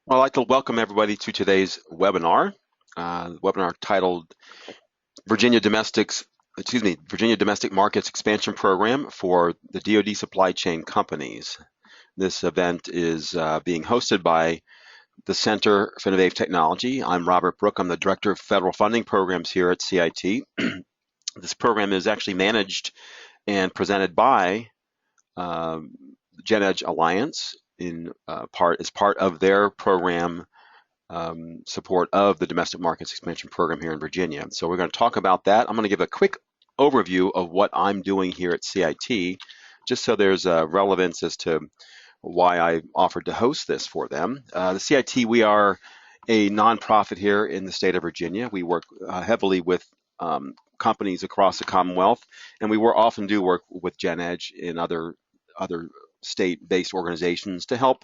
Well, I'd like to welcome everybody to today's webinar titled Virginia Domestic Markets Expansion Program for the DoD Supply Chain Companies. This event is being hosted by the Center for Innovative Technology. I'm Robert Brook. I'm the Director of Federal Funding Programs here at CIT. This program is actually managed and presented by Gen Edge Alliance as part of their program support of the domestic markets expansion program here in Virginia. So we're going to talk about that. I'm going to give a quick overview of what I'm doing here at CIT, just so there's a relevance as to why I offered to host this for them. The CIT, we are a nonprofit here in the state of Virginia. We work heavily with companies across the Commonwealth, and we often do work with Gen Edge and other state-based organizations to help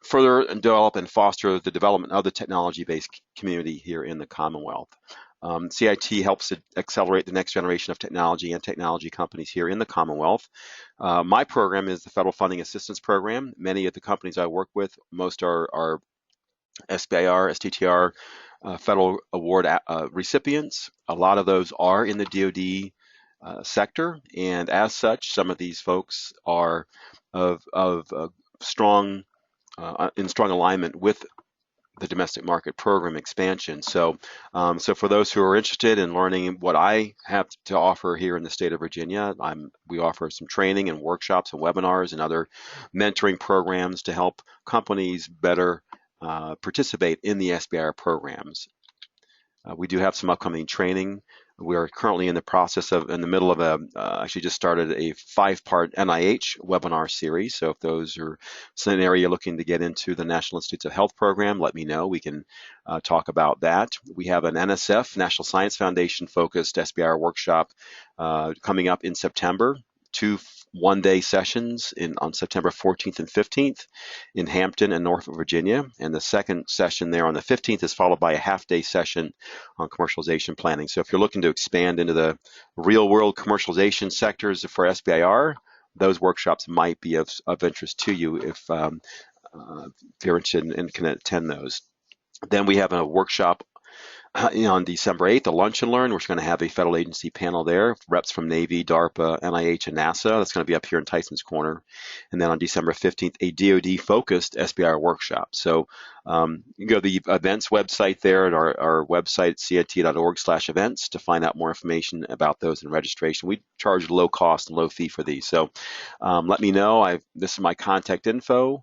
further develop and foster the development of the technology-based community here in the Commonwealth. CIT helps to accelerate the next generation of technology and technology companies here in the Commonwealth. My program is the Federal Funding Assistance Program. Many of the companies I work with, most are SBIR, STTR, federal award recipients. A lot of those are in the DoD sector, and as such, some of these folks are of strong in strong alignment with the domestic market program expansion. So for those who are interested in learning what I have to offer here in the state of Virginia, we offer some training and workshops and webinars and other mentoring programs to help companies better participate in the SBIR programs. We do have some upcoming training. We are currently in the middle of actually just started a 5-part NIH webinar series. So if those are an area looking to get into the National Institutes of Health program, let me know. We can talk about that. We have an NSF, National Science Foundation focused SBIR workshop coming up in September. 2 one-day sessions on September 14th and 15th in Hampton and Norfolk, Virginia. And the second session there on the 15th is followed by a half-day session on commercialization planning. So if you're looking to expand into the real-world commercialization sectors for SBIR, those workshops might be of interest to you if you're interested and can attend those. Then we have a workshop on December 8th, a lunch and learn. We're going to have a federal agency panel there, reps from Navy, DARPA, NIH, and NASA. That's going to be up here in Tyson's Corner. And then on December 15th, a DoD-focused SBIR workshop. So you can go to the events website there at our website, cit.org/events, to find out more information about those and registration. We charge low cost and low fee for these. So let me know. This is my contact info.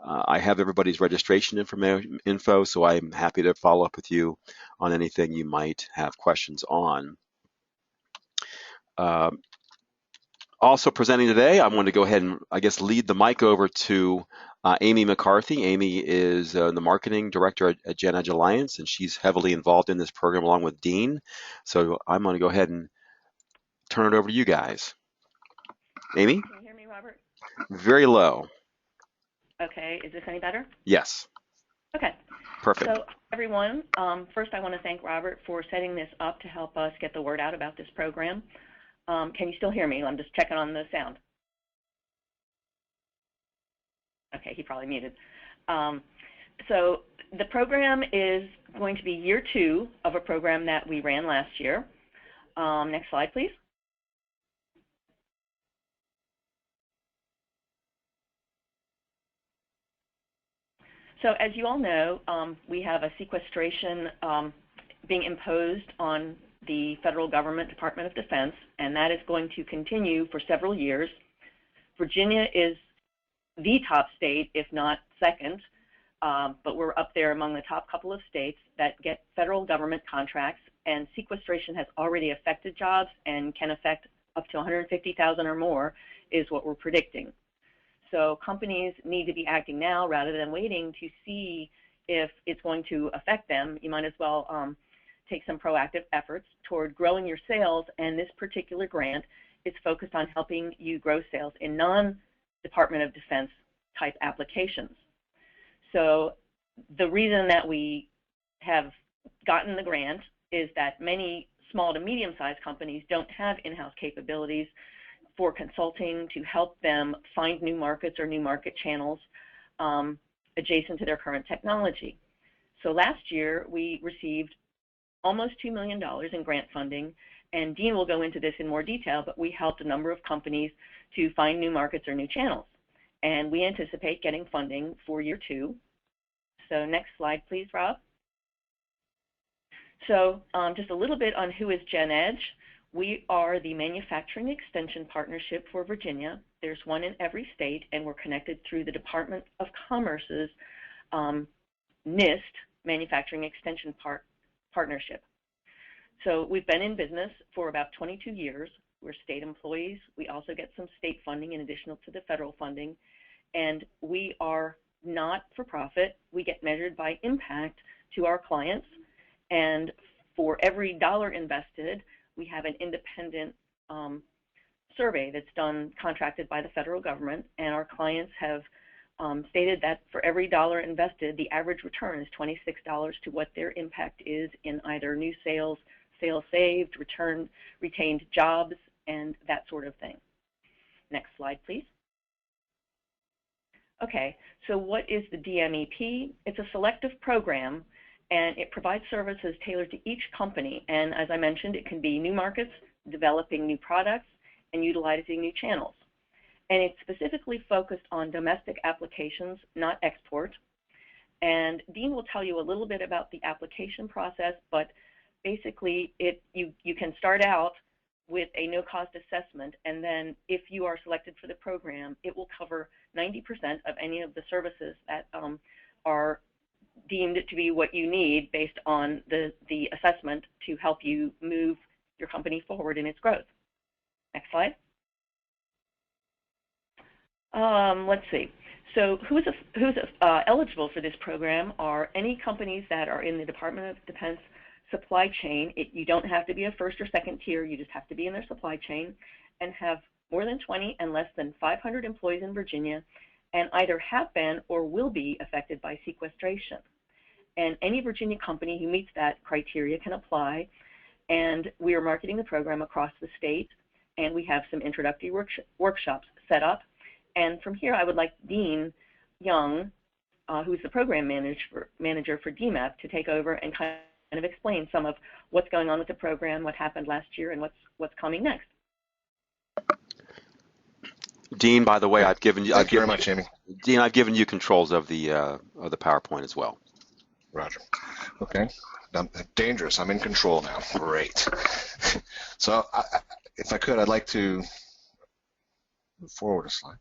I have everybody's registration info, so I'm happy to follow up with you on anything you might have questions on. Also presenting today, I want to go ahead and, I guess, lead the mic over to Amy McCarthy. Amy is the marketing director at Gen Edge Alliance, and she's heavily involved in this program along with Dean. So I'm going to go ahead and turn it over to you guys. Amy? Can you hear me, Robert? Very low. Okay, is this any better? Yes. Okay. Perfect. So everyone, first I want to thank Robert for setting this up to help us get the word out about this program. Can you still hear me? I'm just checking on the sound. Okay, he probably muted. So the program is going to be year 2 of a program that we ran last year. Next slide, please. So as you all know, we have a sequestration being imposed on the federal government, Department of Defense, and that is going to continue for several years. Virginia is the top state, if not second, but we're up there among the top couple of states that get federal government contracts, and sequestration has already affected jobs and can affect up to 150,000 or more is what we're predicting. So companies need to be acting now rather than waiting to see if it's going to affect them. You might as well take some proactive efforts toward growing your sales, and this particular grant is focused on helping you grow sales in non-Department of Defense type applications. So the reason that we have gotten the grant is that many small to medium-sized companies don't have in-house capabilities for consulting to help them find new markets or new market channels. adjacent to their current technology. So last year, we received almost $2 million in grant funding, and Dean will go into this in more detail, but we helped a number of companies to find new markets or new channels. And we anticipate getting funding for year 2. So next slide, please, Rob. So just a little bit on who is GenEdge. We are the Manufacturing Extension Partnership for Virginia. There's one in every state, and we're connected through the Department of Commerce's NIST, Manufacturing Extension Partnership. So we've been in business for about 22 years. We're state employees. We also get some state funding in addition to the federal funding. And we are not for profit. We get measured by impact to our clients. And for every dollar invested, we have an independent survey that's done, contracted by the federal government. And our clients have stated that for every dollar invested, the average return is $26 to what their impact is in either new sales, sales saved, retained jobs, and that sort of thing. Next slide, please. Okay, so what is the DMEP? It's a selective program, and it provides services tailored to each company. And as I mentioned, it can be new markets, developing new products, and utilizing new channels. And it's specifically focused on domestic applications, not export. And Dean will tell you a little bit about the application process, but basically you can start out with a no-cost assessment, and then if you are selected for the program, it will cover 90% of any of the services that are deemed to be what you need based on the assessment to help you move your company forward in its growth. Next slide. Let's see. So who's eligible for this program are any companies that are in the Department of Defense supply chain. You don't have to be a first or second tier, you just have to be in their supply chain and have more than 20 and less than 500 employees in Virginia, and either have been or will be affected by sequestration. And any Virginia company who meets that criteria can apply, and we are marketing the program across the state, and we have some introductory workshops set up. And from here, I would like Dean Young, who's the program manager for DMEP, to take over and kind of explain some of what's going on with the program, what happened last year, and what's coming next. Dean, by the way, I've given you. Thank you very much, Amy. Dean, I've given you controls of the PowerPoint as well. Roger. Okay. I'm dangerous. I'm in control now. Great. So, if I could, I'd like to move forward a slide.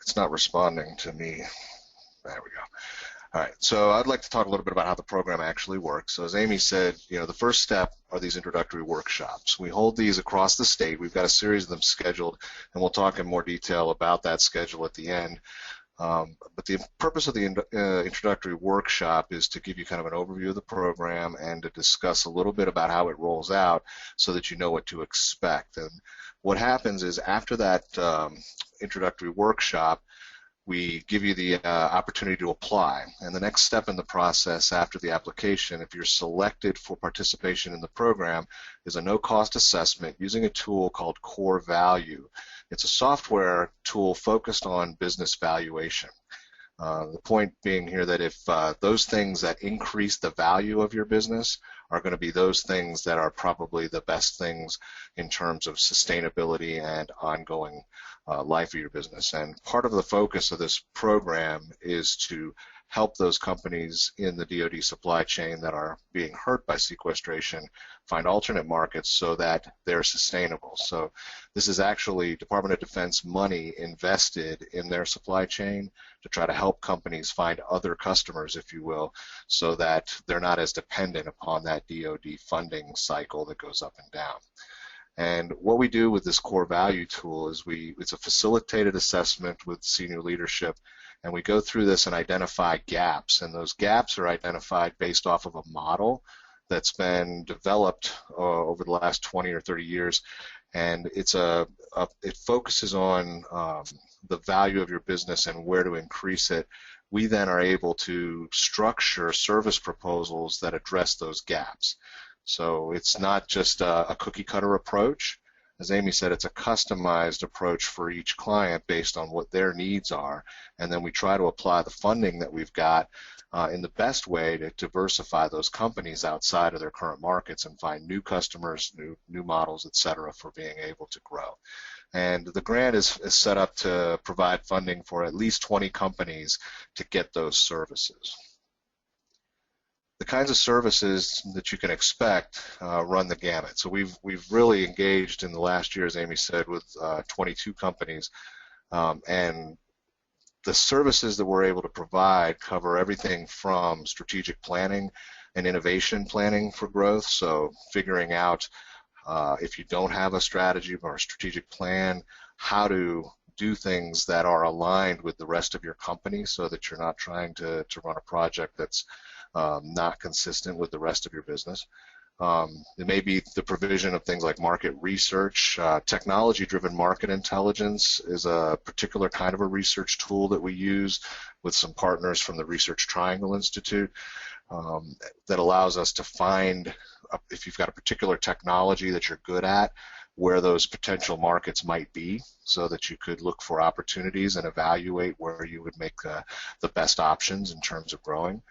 It's not responding to me. There we go. All right, so I'd like to talk a little bit about how the program actually works. So as Amy said, the first step are these introductory workshops. We hold these across the state. We've got a series of them scheduled, and we'll talk in more detail about that schedule at the end. But the purpose of the introductory workshop is to give you kind of an overview of the program and to discuss a little bit about how it rolls out so that you know what to expect. And what happens is after that introductory workshop, we give you the opportunity to apply. And the next step in the process after the application, if you're selected for participation in the program, is a no-cost assessment using a tool called Core Value. It's a software tool focused on business valuation. The point being here that if those things that increase the value of your business are going to be those things that are probably the best things in terms of sustainability and ongoing life of your business. And part of the focus of this program is to help those companies in the DoD supply chain that are being hurt by sequestration find alternate markets so that they're sustainable. So this is actually Department of Defense money invested in their supply chain to try to help companies find other customers, if you will, so that they're not as dependent upon that DoD funding cycle that goes up and down. And what we do with this core value tool is it's a facilitated assessment with senior leadership, and we go through this and identify gaps, and those gaps are identified based off of a model that's been developed over the last 20 or 30 years, and it focuses on the value of your business and where to increase it. We then are able to structure service proposals that address those gaps. So it's not just a cookie cutter approach. as Amy said, it's a customized approach for each client based on what their needs are, and then we try to apply the funding that we've got in the best way to diversify those companies outside of their current markets and find new customers, new models, et cetera, for being able to grow. And the grant is set up to provide funding for at least 20 companies to get those services. The kinds of services that you can expect run the gamut. So we've really engaged in the last year, as Amy said, with 22 companies, and the services that we're able to provide cover everything from strategic planning and innovation planning for growth, so figuring out if you don't have a strategy or a strategic plan, how to do things that are aligned with the rest of your company so that you're not trying to run a project that's not consistent with the rest of your business. It may be the provision of things like market research. Technology-driven market intelligence is a particular kind of a research tool that we use with some partners from the Research Triangle Institute that allows us to find, if you've got a particular technology that you're good at, where those potential markets might be, so that you could look for opportunities and evaluate where you would make the best options in terms of growing.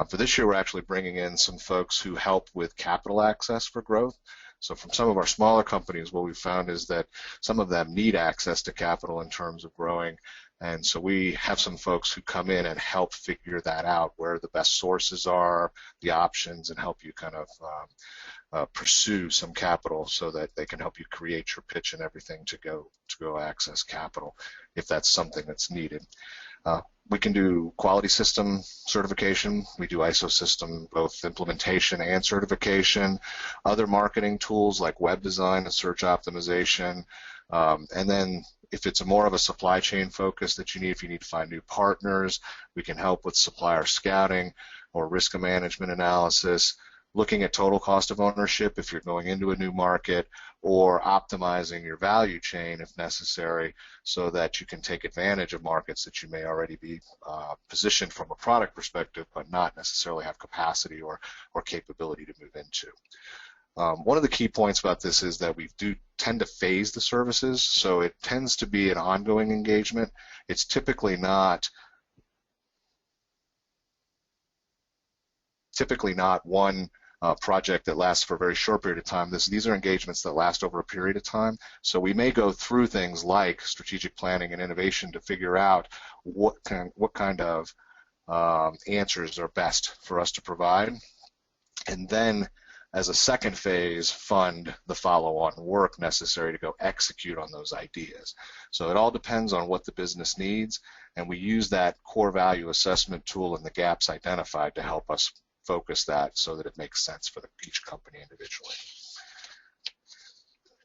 For this year, we're actually bringing in some folks who help with capital access for growth. So from some of our smaller companies, what we've found is that some of them need access to capital in terms of growing. And so we have some folks who come in and help figure that out, where the best sources are, the options, and help you kind of pursue some capital so that they can help you create your pitch and everything to go access capital if that's something that's needed. We can do quality system certification. We do ISO system, both implementation and certification. Other marketing tools like web design and search optimization. And then if it's more of a supply chain focus that you need, if you need to find new partners, we can help with supplier scouting or risk management analysis, looking at total cost of ownership if you're going into a new market, or optimizing your value chain if necessary so that you can take advantage of markets that you may already be positioned from a product perspective but not necessarily have capacity or capability to move into. One of the key points about this is that we do tend to phase the services, so it tends to be an ongoing engagement. It's typically not one project that lasts for a very short period of time. These are engagements that last over a period of time. So we may go through things like strategic planning and innovation to figure out what kind of answers are best for us to provide, and then as a second phase, fund the follow-on work necessary to go execute on those ideas. So it all depends on what the business needs, and we use that core value assessment tool and the gaps identified to help us focus that so that it makes sense for each company individually.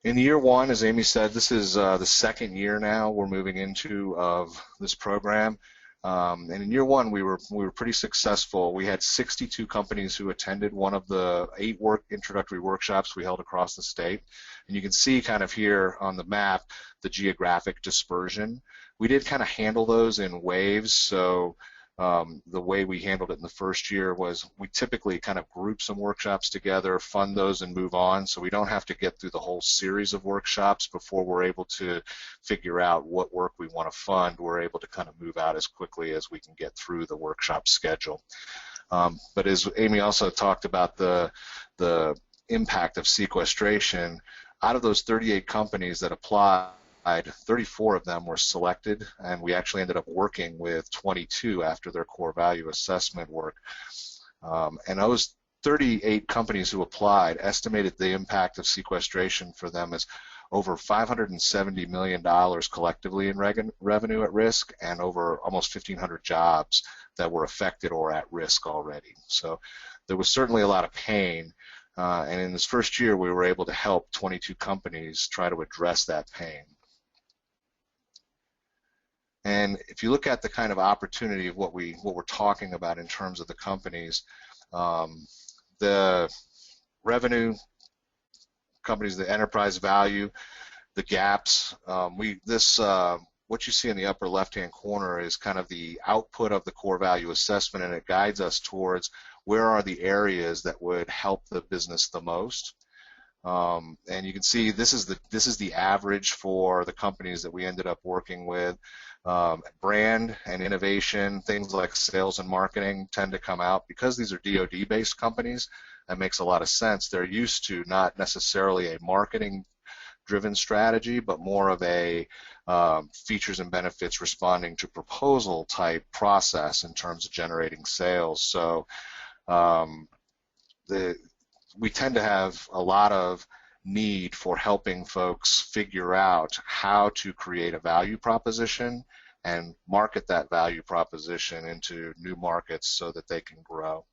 In year one, as Amy said, this is the second year now we're moving into of this program. And in year one, we were pretty successful. We had 62 companies who attended one of the 8 introductory workshops we held across the state. And you can see kind of here on the map the geographic dispersion. We did kind of handle those in waves. So the way we handled it in the first year was we typically kind of group some workshops together, fund those, and move on, so we don't have to get through the whole series of workshops before we're able to figure out what work we want to fund. We're able to kind of move out as quickly as we can get through the workshop schedule. But as Amy also talked about the impact of sequestration, out of those 38 companies that applied, 34 of them were selected, and we actually ended up working with 22 after their core value assessment work. And those 38 companies who applied estimated the impact of sequestration for them as over $570 million collectively in revenue at risk, and over almost 1,500 jobs that were affected or at risk already. So there was certainly a lot of pain, and in this first year we were able to help 22 companies try to address that pain. And if you look at the kind of opportunity of what we're talking about in terms of the companies, the revenue companies, the enterprise value, the gaps, what you see in the upper left-hand corner is kind of the output of the core value assessment, and it guides us towards where are the areas that would help the business the most. And you can see this is the average for the companies that we ended up working with. Brand and innovation, things like sales and marketing tend to come out because these are DoD-based companies. That makes a lot of sense. They're used to not necessarily a marketing-driven strategy, but more of a features and benefits responding to proposal type process in terms of generating sales. So we tend to have a lot of need for helping folks figure out how to create a value proposition and market that value proposition into new markets so that they can grow.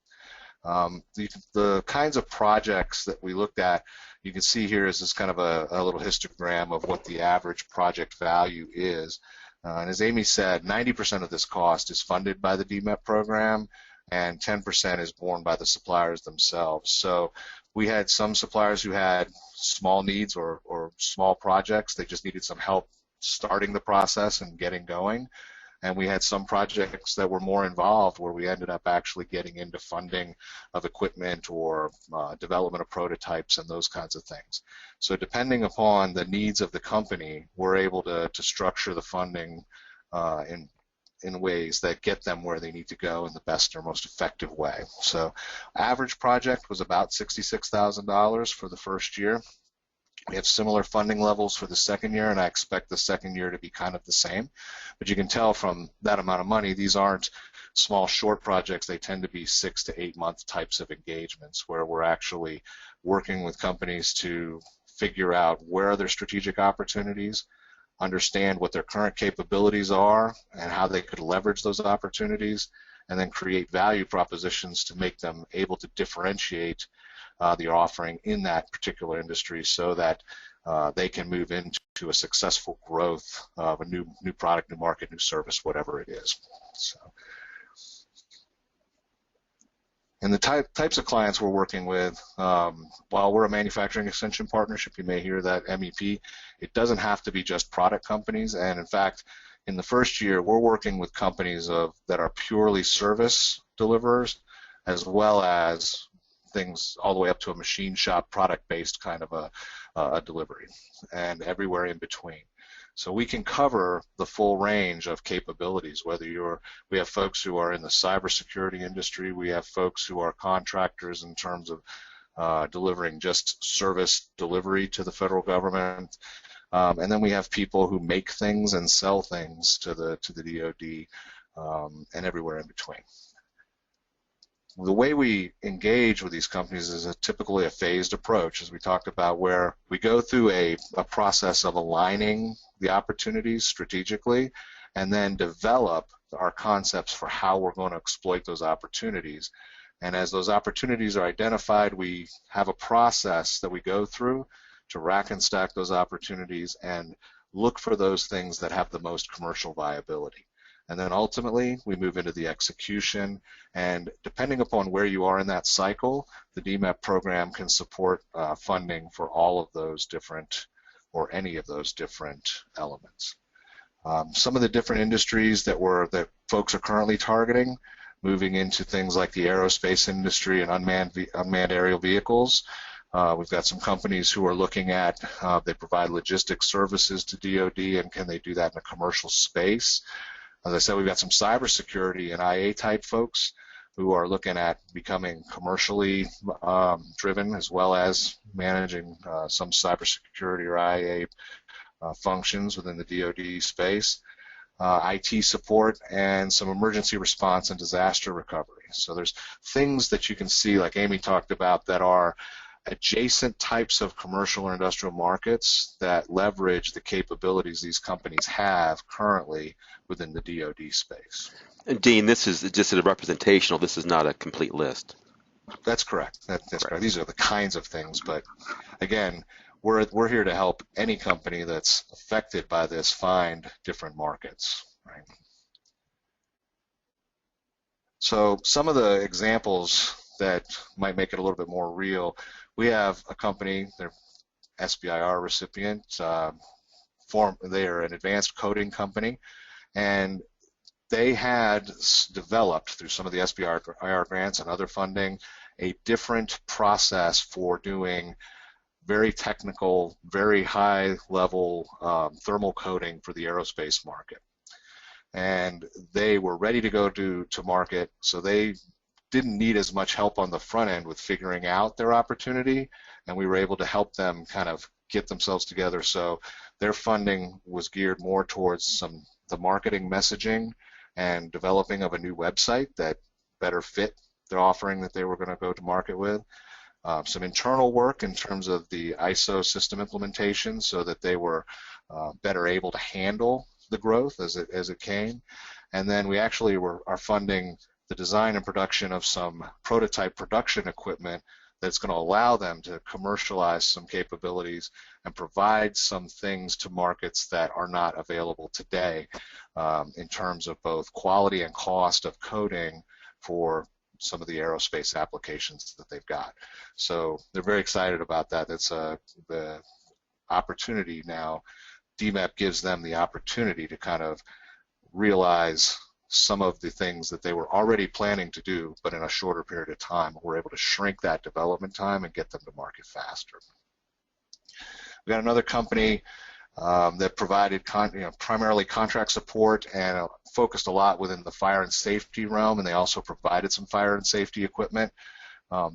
The kinds of projects that we looked at, you can see here is this kind of a little histogram of what the average project value is. And as Amy said, 90% of this cost is funded by the DMEP program, and 10% is borne by the suppliers themselves. So we had some suppliers who had small needs or small projects. They just needed some help starting the process and getting going. And we had some projects that were more involved where we ended up actually getting into funding of equipment or development of prototypes and those kinds of things. So depending upon the needs of the company, we're able to structure the funding in ways that get them where they need to go in the best or most effective way. So average project was about $66,000 for the first year. We have similar funding levels for the second year, and I expect the second year to be kind of the same. But you can tell from that amount of money, these aren't small, short projects. They tend to be 6 to 8 month types of engagements where we're actually working with companies to figure out where are their strategic opportunities, understand what their current capabilities are and how they could leverage those opportunities, and then create value propositions to make them able to differentiate the offering in that particular industry so that they can move into a successful growth of a new product, new market, new service, whatever it is. So, and the types of clients we're working with, while we're a manufacturing extension partnership, you may hear that MEP, it doesn't have to be just product companies. And in fact, in the first year, we're working with companies that are purely service deliverers, as well as things all the way up to a machine shop product-based kind of a delivery, and everywhere in between. So we can cover the full range of capabilities, whether we have folks who are in the cybersecurity industry, we have folks who are contractors in terms of delivering just service delivery to the federal government, and then we have people who make things and sell things to the DoD, and everywhere in between. The way we engage with these companies is typically a phased approach, as we talked about, where we go through a process of aligning the opportunities strategically and then develop our concepts for how we're going to exploit those opportunities. And as those opportunities are identified, we have a process that we go through to rack and stack those opportunities and look for those things that have the most commercial viability. And then ultimately, we move into the execution, and depending upon where you are in that cycle, the DMEP program can support funding for all of those different, or any of those different elements. Some of the different industries that folks are currently targeting, moving into things like the aerospace industry and unmanned aerial vehicles. We've got some companies who are looking at, they provide logistics services to DoD, and can they do that in a commercial space? As I said, we've got some cybersecurity and IA type folks who are looking at becoming commercially driven, as well as managing some cybersecurity or IA functions within the DoD space, IT support, and some emergency response and disaster recovery. So there's things that you can see, like Amy talked about, that are adjacent types of commercial or industrial markets that leverage the capabilities these companies have currently within the DoD space. And Dean, this is just a representational. This is not a complete list. That's correct. That's correct. These are the kinds of things, but again, we're here to help any company that's affected by this find different markets, right? So some of the examples that might make it a little bit more real. We have a company, they're SBIR recipient, they are an advanced coding company, and they had developed through some of the SBIR grants and other funding a different process for doing very technical, very high level thermal coating for the aerospace market. And they were ready to go to market, so they didn't need as much help on the front end with figuring out their opportunity, and we were able to help them kind of get themselves together. So their funding was geared more towards the marketing messaging and developing of a new website that better fit their offering that they were going to go to market with. Some internal work in terms of the ISO system implementation so that they were better able to handle the growth as it came. And then we actually are funding the design and production of some prototype production equipment that's going to allow them to commercialize some capabilities and provide some things to markets that are not available today in terms of both quality and cost of coating for some of the aerospace applications that they've got. So they're very excited about that. That's the opportunity now. DMEP gives them the opportunity to kind of realize some of the things that they were already planning to do, but in a shorter period of time. We're able to shrink that development time and get them to market faster. We got another company that provided primarily contract support and focused a lot within the fire and safety realm, and they also provided some fire and safety equipment.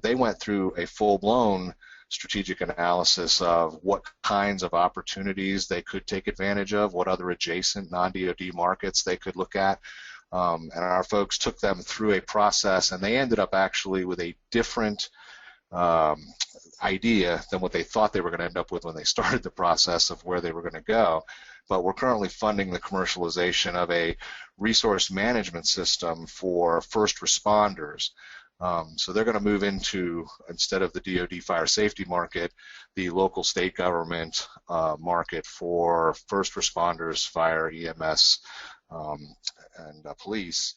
They went through a full-blown strategic analysis of what kinds of opportunities they could take advantage of, what other adjacent non-DoD markets they could look at. And our folks took them through a process, and they ended up actually with a different idea than what they thought they were going to end up with when they started the process of where they were going to go. But we're currently funding the commercialization of a resource management system for first responders. So they're going to move into, instead of the DoD fire safety market, the local state government market for first responders, fire, EMS, and police.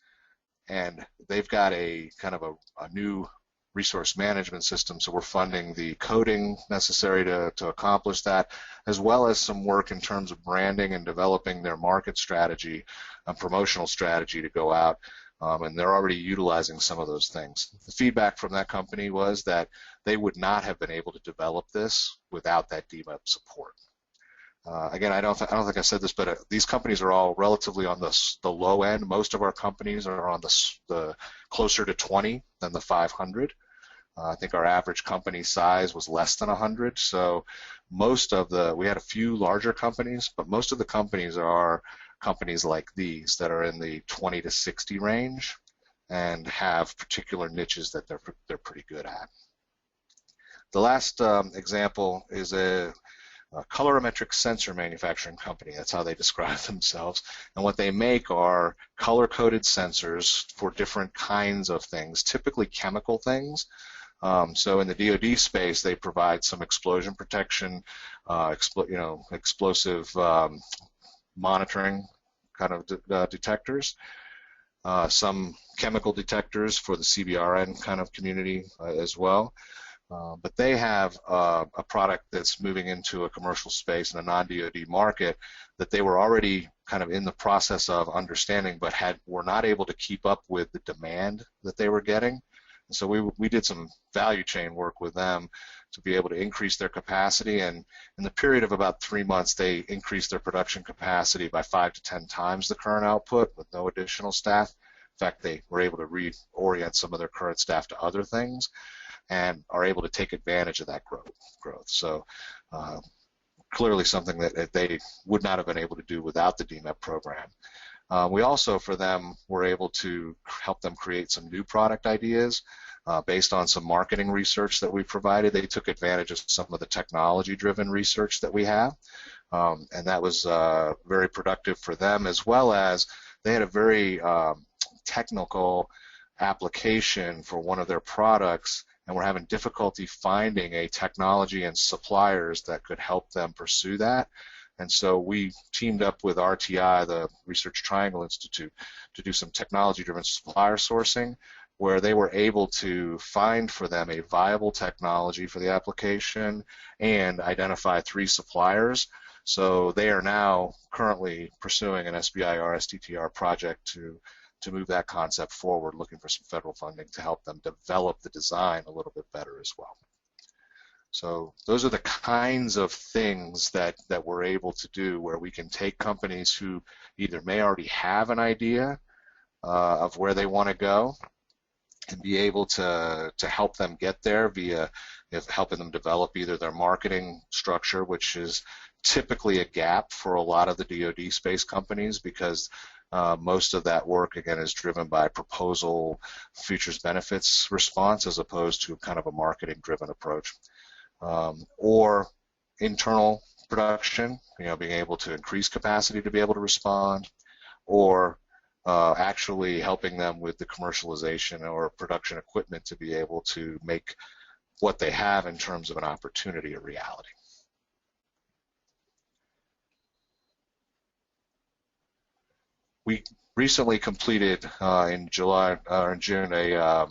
And they've got a kind of a new resource management system, so we're funding the coding necessary to accomplish that, as well as some work in terms of branding and developing their market strategy and promotional strategy to go out, and they're already utilizing some of those things. The feedback from that company was that they would not have been able to develop this without that DMEP support. Again, I don't think I said this, but these companies are all relatively on the low end. Most of our companies are on the closer to 20 than the 500. I think our average company size was less than 100. So we had a few larger companies, but most of the companies are companies like these that are in the 20 to 60 range and have particular niches that they're pretty good at. The last example is a colorimetric sensor manufacturing company. That's how they describe themselves. And what they make are color-coded sensors for different kinds of things, typically chemical things. So in the DoD space, they provide some explosion protection, explosive monitoring kind of detectors, some chemical detectors for the CBRN kind of community as well. But they have a product that's moving into a commercial space in a non-DoD market that they were already kind of in the process of understanding, but were not able to keep up with the demand that they were getting. And so we did some value chain work with them to be able to increase their capacity, and in the period of about 3 months, they increased their production capacity by 5 to 10 times the current output with no additional staff. In fact, they were able to reorient some of their current staff to other things, and are able to take advantage of that growth. So clearly something that they would not have been able to do without the DMEP program. We also, for them, were able to help them create some new product ideas based on some marketing research that we provided. They took advantage of some of the technology-driven research that we have, and that was very productive for them, as well as they had a very technical application for one of their products, and we're having difficulty finding a technology and suppliers that could help them pursue that. And so we teamed up with RTI, the Research Triangle Institute, to do some technology-driven supplier sourcing, where they were able to find for them a viable technology for the application and identify 3 suppliers. So they are now currently pursuing an SBIR STTR project to move that concept forward, looking for some federal funding to help them develop the design a little bit better as well. So those are the kinds of things that we're able to do, where we can take companies who either may already have an idea of where they want to go and be able to help them get there via helping them develop either their marketing structure, which is typically a gap for a lot of the DoD space companies, because most of that work, again, is driven by proposal, features, benefits response, as opposed to kind of a marketing-driven approach. Or internal production, being able to increase capacity to be able to respond, or actually helping them with the commercialization or production equipment to be able to make what they have in terms of an opportunity a reality. We recently completed in June a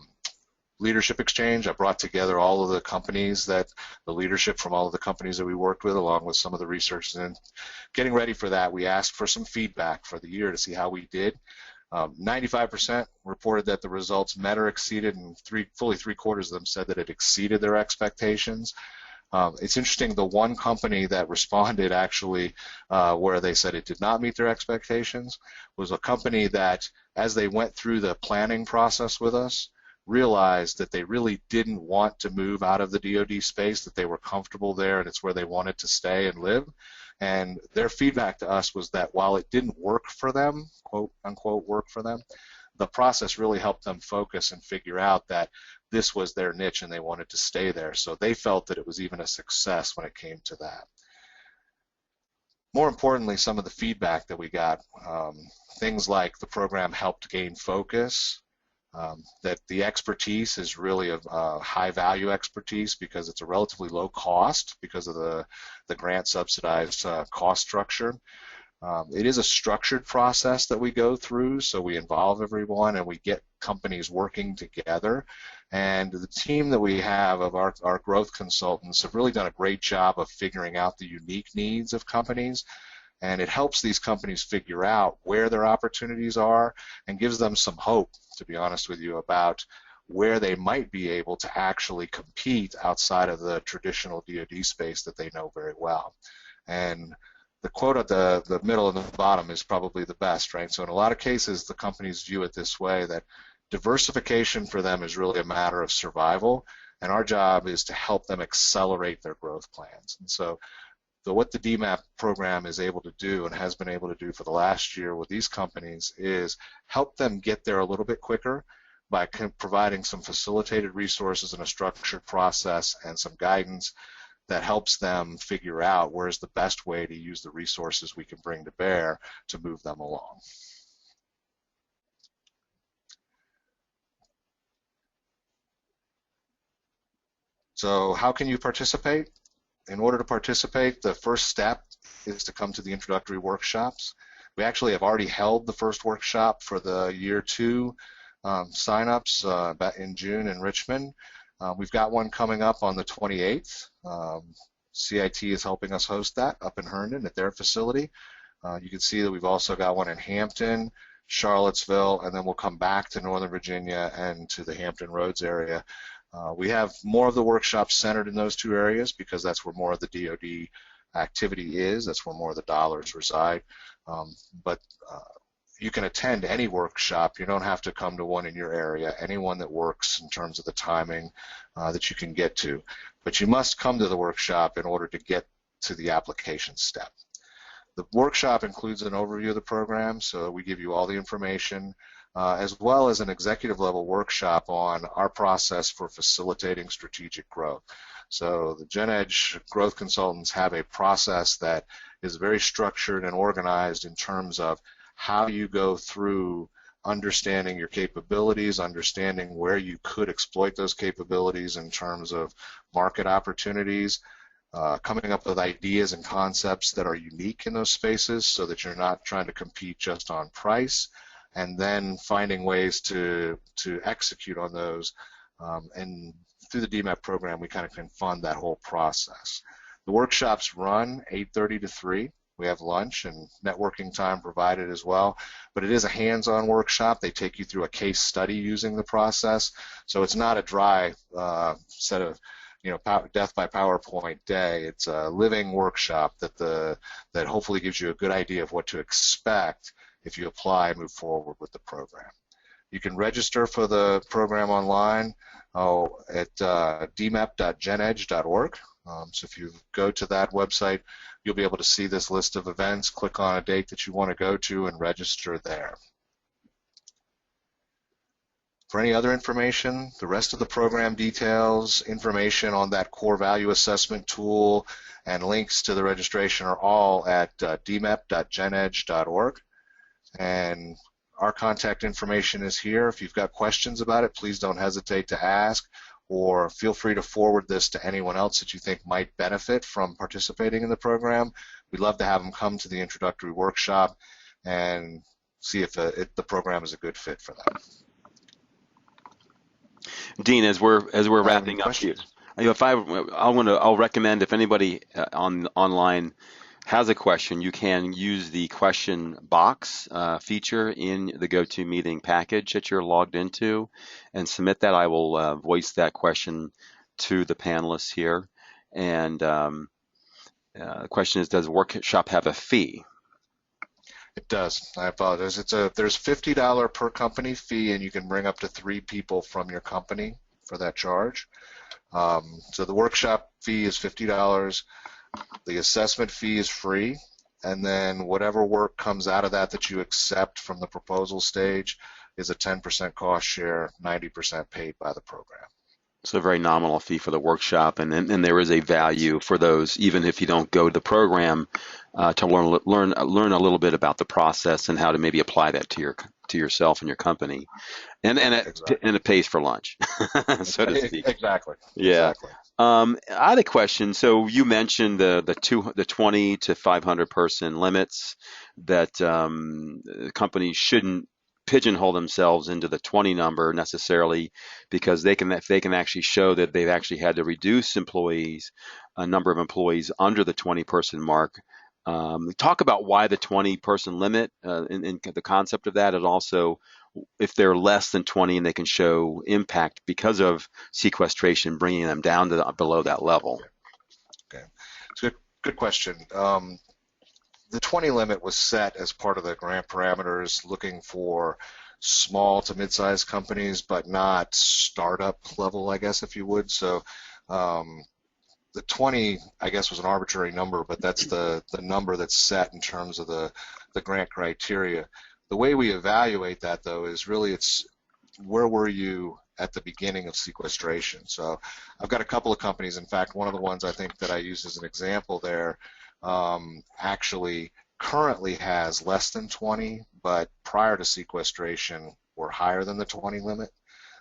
leadership exchange. I brought together all of the companies, the leadership from all of the companies that we worked with, along with some of the researchers. And getting ready for that, we asked for some feedback for the year to see how we did. 95% reported that the results met or exceeded, and fully three-quarters of them said that it exceeded their expectations. It's interesting, the one company that responded actually where they said it did not meet their expectations was a company that, as they went through the planning process with us, realized that they really didn't want to move out of the DoD space, that they were comfortable there and it's where they wanted to stay and live. And their feedback to us was that while it didn't work for them, quote unquote work for them, the process really helped them focus and figure out that this was their niche and they wanted to stay there. So they felt that it was even a success when it came to that. More importantly, some of the feedback that we got, things like the program helped gain focus, that the expertise is really a high value expertise because it's a relatively low cost because of the grant subsidized cost structure. It is a structured process that we go through, so we involve everyone and we get companies working together. And the team that we have of our growth consultants have really done a great job of figuring out the unique needs of companies. And it helps these companies figure out where their opportunities are and gives them some hope, to be honest with you, about where they might be able to actually compete outside of the traditional DoD space that they know very well. And the quote at the middle and the bottom is probably the best, right? So in a lot of cases, the companies view it this way, that diversification for them is really a matter of survival, and our job is to help them accelerate their growth plans. And so what the DMEP program is able to do and has been able to do for the last year with these companies is help them get there a little bit quicker by providing some facilitated resources and a structured process and some guidance that helps them figure out where's the best way to use the resources we can bring to bear to move them along. So how can you participate? In order to participate, the first step is to come to the introductory workshops. We actually have already held the first workshop for the year 2 signups back in June in Richmond. We've got one coming up on the 28th. CIT is helping us host that up in Herndon at their facility. You can see that we've also got one in Hampton, Charlottesville, and then we'll come back to Northern Virginia and to the Hampton Roads area. We have more of the workshops centered in those 2 areas because that's where more of the DoD activity is. That's where more of the dollars reside. But you can attend any workshop. You don't have to come to one in your area. Anyone that works in terms of the timing that you can get to. But you must come to the workshop in order to get to the application step. The workshop includes an overview of the program, so we give you all the information, as well as an executive level workshop on our process for facilitating strategic growth. So the GenEdge growth consultants have a process that is very structured and organized in terms of how you go through understanding your capabilities, understanding where you could exploit those capabilities in terms of market opportunities, coming up with ideas and concepts that are unique in those spaces so that you're not trying to compete just on price, and then finding ways to execute on those. And through the DMEP program, we kind of can fund that whole process. The workshops run 8:30 to 3. We have lunch and networking time provided as well, but it is a hands-on workshop. They take you through a case study using the process, so it's not a dry set of death by PowerPoint day. It's a living workshop that hopefully gives you a good idea of what to expect if you apply and move forward with the program. You can register for the program online at dmep.genedge.org. So if you go to that website, you'll be able to see this list of events, click on a date that you want to go to, and register there. For any other information, the rest of the program details, information on that core value assessment tool, and links to the registration are all at dmep.genedge.org. And our contact information is here. If you've got questions about it, please don't hesitate to ask, or feel free to forward this to anyone else that you think might benefit from participating in the program. We'd love to have them come to the introductory workshop and see if the program is a good fit for them. Dean, as we're wrapping up here, I'll recommend if anybody online has a question, you can use the question box feature in the GoToMeeting package that you're logged into and submit that. I will voice that question to the panelists here. And the question is, does the workshop have a fee? It does. I apologize. There's $50 per company fee, and you can bring up to 3 people from your company for that charge. So the workshop fee is $50. The assessment fee is free, and then whatever work comes out of that you accept from the proposal stage is a 10% cost share, 90% paid by the program. So a very nominal fee for the workshop, and there is a value for those, even if you don't go to the program, to learn a little bit about the process and how to maybe apply that to yourself and your company, and it pays for lunch, so to speak. Exactly. Yeah. Exactly. I had a question. So you mentioned the 20 to 500 person limits that companies shouldn't pigeonhole themselves into the 20 number necessarily, because if they can actually show that they've actually had to reduce a number of employees under the 20 person mark. Talk about why the 20 person limit and the concept of that, and also if they're less than 20 and they can show impact because of sequestration, bringing them down to below that level. Okay, it's a good question. The 20 limit was set as part of the grant parameters, looking for small to mid-sized companies, but not startup level, I guess, if you would. So the 20, I guess, was an arbitrary number, but that's the number that's set in terms of the grant criteria. The way we evaluate that, though, is really it's where were you at the beginning of sequestration. So I've got a couple of companies. In fact, one of the ones I think that I used as an example there actually currently has less than 20, but prior to sequestration were higher than the 20 limit.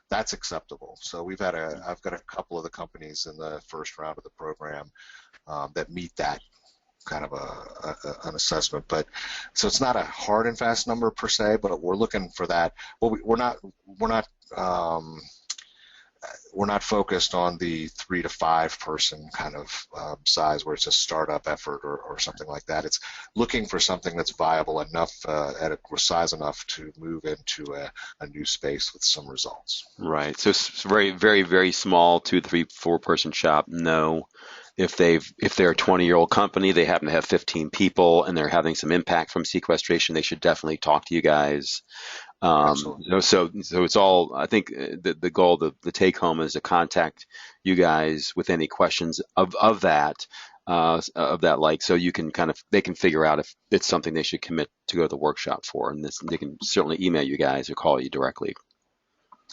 That's acceptable. So I've got a couple of the companies in the first round of the program that meet that kind of an assessment. But so it's not a hard and fast number per se, but we're looking for that. Well, we're not focused on the 3 to 5 person kind of size where it's a startup effort or something like that. It's looking for something that's viable enough at a size enough to move into a new space with some results. Right. So it's very, very, very small 2, 3, 4 person shop. No. If they're a 20-year-old company, they happen to have 15 people, and they're having some impact from sequestration, they should definitely talk to you guys. So it's all, I think the goal, the take home is to contact you guys with any questions of that, so you can they can figure out if it's something they should commit to go to the workshop for, and they can certainly email you guys or call you directly.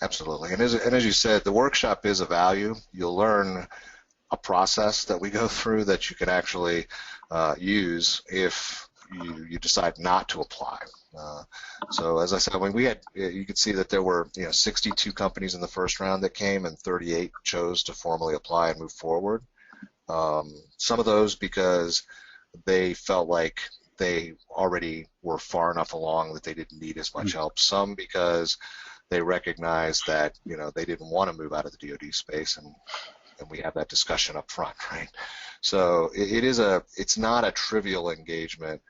Absolutely. And as you said, the workshop is a value. You'll learn a process that we go through that you can actually use if you decide not to apply. So as I said, when you could see that there were 62 companies in the first round that came, and 38 chose to formally apply and move forward. Some of those because they felt like they already were far enough along that they didn't need as much help. Some because they recognized that they didn't want to move out of the DoD space, and we have that discussion up front, right? So it's not a trivial engagement.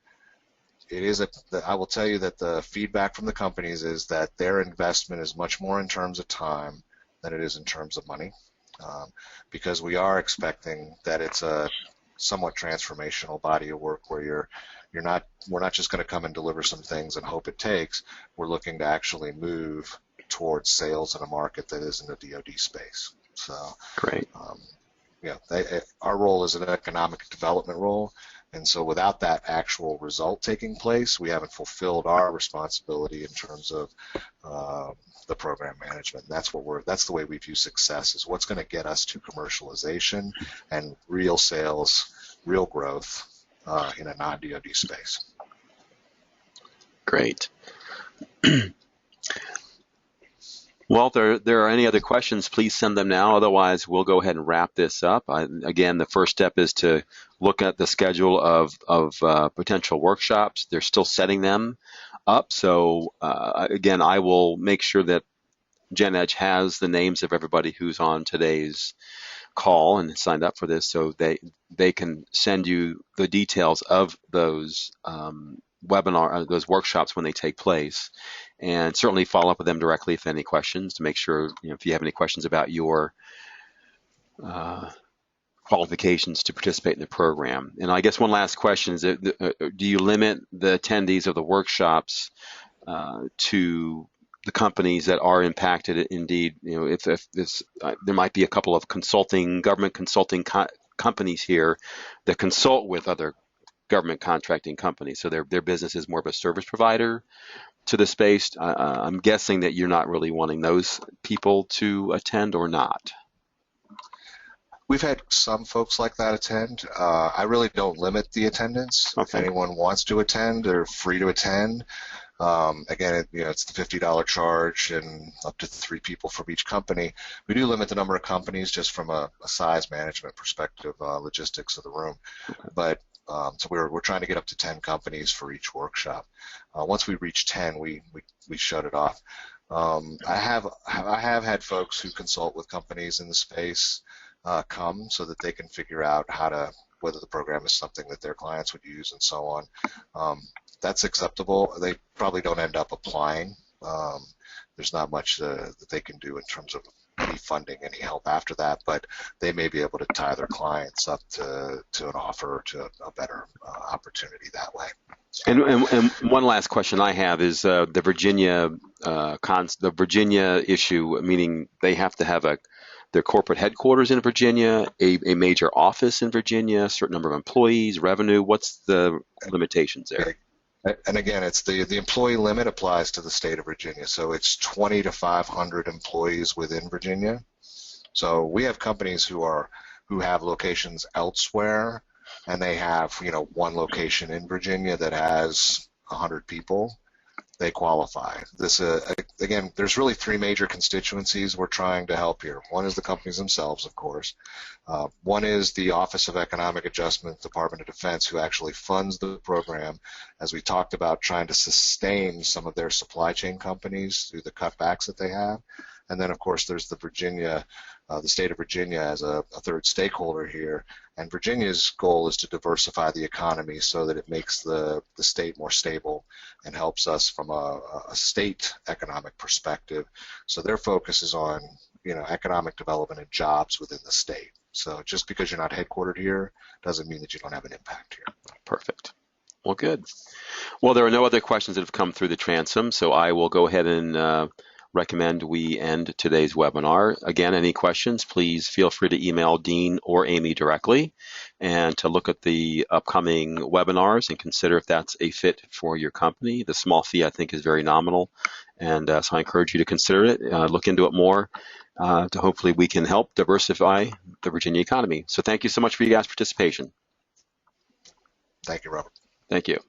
I will tell you that the feedback from the companies is that their investment is much more in terms of time than it is in terms of money. because we are expecting that it's a somewhat transformational body of work where we're not just going to come and deliver some things and hope it takes. We're looking to actually move towards sales in a market that is in the DoD space. So, Great. Our role is an economic development role, and so without that actual result taking place, we haven't fulfilled our responsibility in terms of the program management. That's the way we view success, is what's going to get us to commercialization and real sales, real growth in a non-DoD space. Great. Well, if there are any other questions, please send them now. Otherwise, we'll go ahead and wrap this up. Again, the first step is to look at the schedule of potential workshops. They're still setting them up. So again, I will make sure that Gen Edge has the names of everybody who's on today's call and signed up for this, so they can send you the details of those those workshops when they take place, and certainly follow up with them directly if any questions, to make sure, if you have any questions about your qualifications to participate in the program. And I guess one last question is, do you limit the attendees of the workshops to the companies that are impacted? Indeed, if this, there might be a couple of government consulting companies here that consult with other government contracting companies, so their business is more of a service provider to the space. I'm guessing that you're not really wanting those people to attend, or not? We've had some folks like that attend. I really don't limit the attendance. Okay. If anyone wants to attend, they're free to attend. Again, it's the $50 charge and up to 3 people from each company. We do limit the number of companies just from a size management perspective, logistics of the room. Okay. But so we're trying to get up to 10 companies for each workshop. Once we reach 10, we shut it off. I have had folks who consult with companies in the space come so that they can figure out whether the program is something that their clients would use and so on. That's acceptable. They probably don't end up applying. There's not much that they can do in terms of any funding, any help after that, but they may be able to tie their clients up to an offer, to a better opportunity that way. And one last question I have is the Virginia issue, meaning they have to have their corporate headquarters in Virginia, a major office in Virginia, a certain number of employees, revenue. What's the limitations there? And again, it's the employee limit applies to the state of Virginia, so it's 20 to 500 employees within Virginia. So we have companies who have locations elsewhere, and they have one location in Virginia that has 100 people. They qualify. This again, there's really 3 major constituencies we're trying to help here. One is the companies themselves, of course. One is the Office of Economic Adjustment, Department of Defense, who actually funds the program, as we talked about, trying to sustain some of their supply chain companies through the cutbacks that they have. And then, of course, there's the state of Virginia as a third stakeholder here. And Virginia's goal is to diversify the economy so that it makes the state more stable and helps us from a state economic perspective. So their focus is on economic development and jobs within the state. So just because you're not headquartered here doesn't mean that you don't have an impact here. Perfect. Well, good. Well, there are no other questions that have come through the transom, so I will go ahead and recommend we end today's webinar. Again, any questions, please feel free to email Dean or Amy directly, and to look at the upcoming webinars and consider if that's a fit for your company. The small fee, I think, is very nominal, and so I encourage you to consider it, look into it more, to hopefully we can help diversify the Virginia economy. So thank you so much for you guys' participation. Thank you, Robert. Thank you.